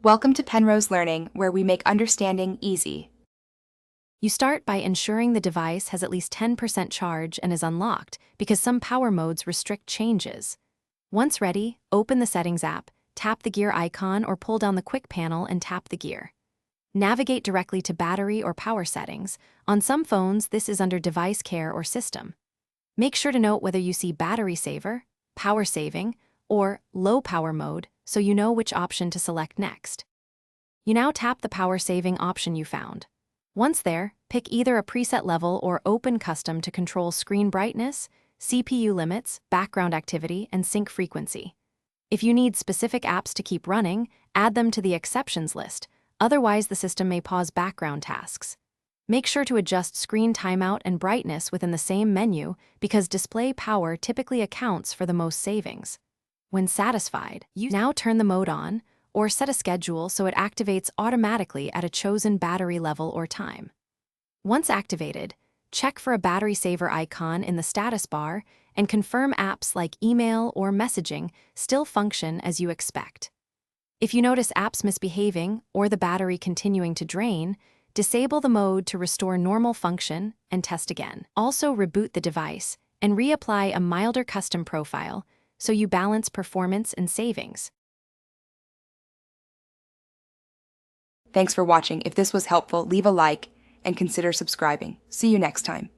Welcome to Penrose Learning, where we make understanding easy. You start by ensuring the device has at least 10% charge and is unlocked because some power modes restrict changes. Once ready, open the Settings app, tap the gear icon or pull down the quick panel and tap the gear. Navigate directly to battery or power settings. On some phones, this is under Device Care or System. Make sure to note whether you see Battery Saver, Power Saving, or Low Power Mode so you know which option to select next. You now tap the power saving option you found. Once there, pick either a preset level or open custom to control screen brightness, CPU limits, background activity, and sync frequency. If you need specific apps to keep running, add them to the exceptions list, otherwise the system may pause background tasks. Make sure to adjust screen timeout and brightness within the same menu because display power typically accounts for the most savings. When satisfied, you now turn the mode on, or set a schedule so it activates automatically at a chosen battery level or time. Once activated, check for a battery saver icon in the status bar and confirm apps like email or messaging still function as you expect. If you notice apps misbehaving or the battery continuing to drain, disable the mode to restore normal function and test again. Also, reboot the device and reapply a milder custom profile so you balance performance and savings. Thanks for watching. If this was helpful, leave a like and consider subscribing. See you next time.